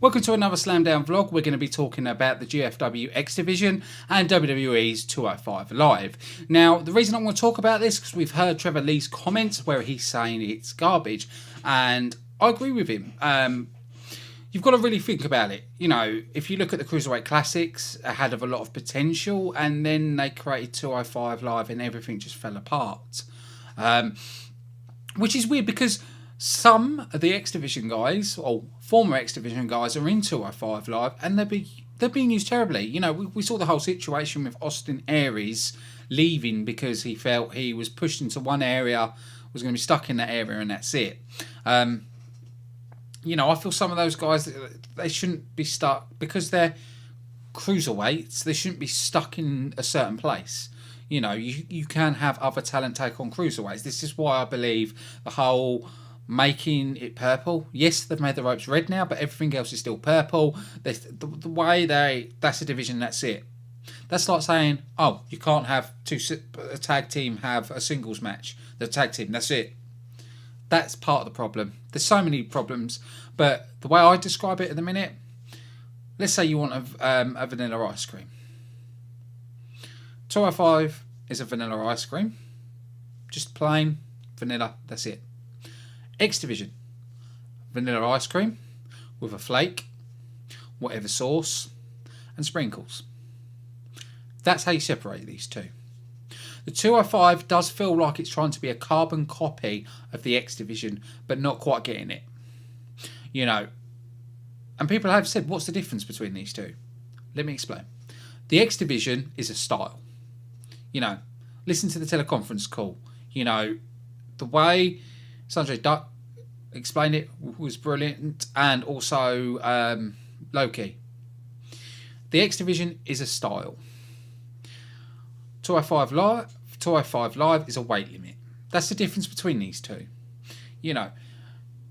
Welcome to another Slamdown vlog. We're going to be talking about the GFW X Division and WWE's 205 Live. Now, the reason I want to talk about this is because we've heard Trevor Lee's comments where he's saying it's garbage, and I agree with him. You've got to really think about it. You know, if you look at the Cruiserweight Classics, it had a lot of potential, and then they created 205 Live and everything just fell apart. Which is weird because some of the X Division guys, or former X Division guys, are in 205 Live and they're being used terribly. You know, we saw the whole situation with Austin Aries leaving because he felt he was pushed into one area, was going to be stuck in that area, and that's it. You know, I feel some of those guys, they shouldn't be stuck because they're cruiserweights. They shouldn't be stuck in a certain place. You know, you can have other talent take on cruiserweights. This is why I believe the whole making it purple. Yes, they've made the ropes red now, but everything else is still purple. The way that's a division, that's it. That's like saying, oh, you can't have a tag team have a singles match. The tag team, that's it. That's part of the problem. There's so many problems, but the way I describe it at the minute, let's say you want a vanilla ice cream. 205 is a vanilla ice cream. Just plain vanilla, that's it. X Division, vanilla ice cream with a flake, whatever sauce, and sprinkles. That's how you separate these two. The 205 does feel like it's trying to be a carbon copy of the X Division, but not quite getting it. You know, and people have said, what's the difference between these two? Let me explain. The X Division is a style. You know, listen to the teleconference call. You know, the way Sanjay Dutt explained it was brilliant, and also Loki. The X Division is a style. 205 Live is a weight limit. That's the difference between these two. You know,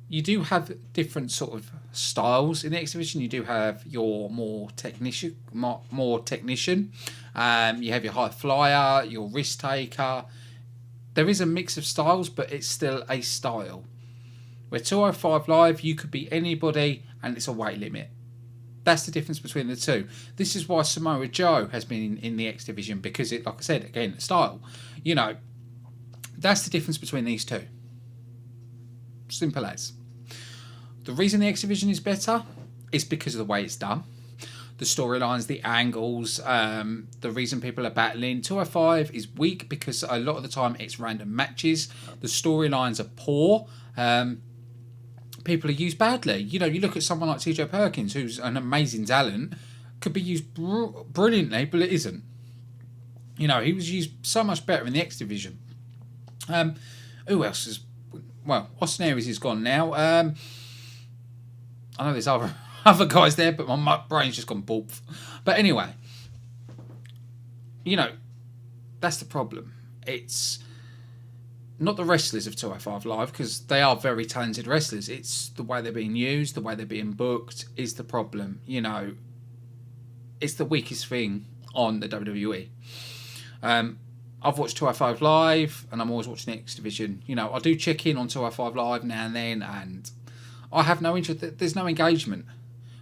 you do have different sort of styles in the X Division. You do have your more technician. You have your high flyer, your risk taker. There is a mix of styles, but it's still a style. Where 205 Live, you could be anybody, and it's a weight limit. That's the difference between the two. This is why Samoa Joe has been in the X Division, because it, like I said, again, style. You know, that's the difference between these two. Simple as. The reason the X Division is better is because of the way it's done. The storylines, the angles, the reason people are battling. 205 is weak because a lot of the time it's random matches. The storylines are poor. People are used badly. You know, you look at someone like TJ Perkins, who's an amazing talent, could be used brilliantly, but it isn't. You know, he was used so much better in the X Division. Who else is... Well, Austin Aries is gone now. I know there's other guys there, but my brain's just gone bulk. But anyway, you know, that's the problem. It's not the wrestlers of 205 Live, because they are very talented wrestlers. It's the way they're being used, the way they're being booked is the problem. You know, it's the weakest thing on the WWE. I've watched 205 Live, and I'm always watching the X Division. You know, I do check in on 205 Live now and then, and I have no interest. There's no engagement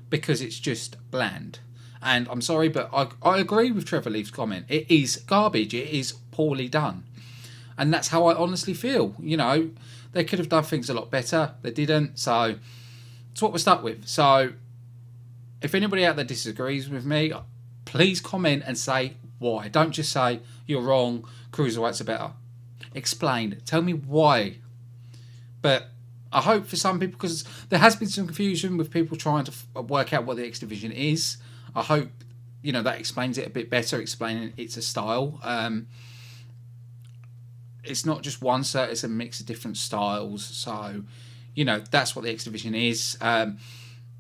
because it's just bland. And I'm sorry, but I agree with Trevor Lee's comment. It is garbage. It is poorly done. And that's how I honestly feel. You know, they could have done things a lot better. They didn't. So it's what we're stuck with. So if anybody out there disagrees with me, please comment and say why. Don't just say you're wrong, cruiserweights are better. Explain. Tell me why. But I hope for some people, because there has been some confusion with people trying to work out what the X Division is. I hope, you know, that explains it a bit better, explaining it's a style. It's not just one set, it's a mix of different styles. So, you know, that's what the X Division is.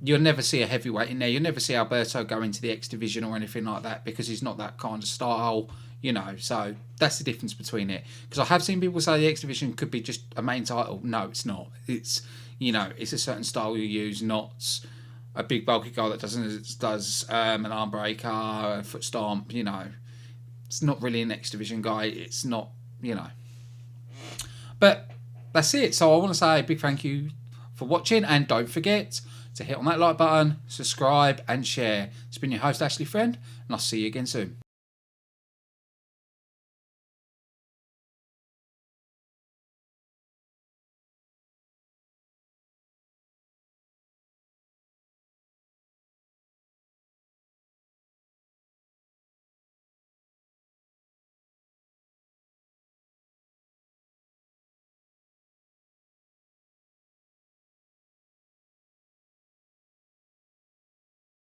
You'll never see a heavyweight in there. You'll never see Alberto go into the X Division or anything like that, because he's not that kind of style, you know. So that's the difference between it. Because I have seen people say the X Division could be just a main title. No, it's not. It's, you know, it's a certain style you use, not a big bulky guy that does an arm breaker, a foot stomp, you know. It's not really an X Division guy. It's not, you know. But that's it. So I want to say a big thank you for watching, and don't forget to hit on that like button, subscribe and share. It's been your host Ashley Friend, and I'll see you again soon.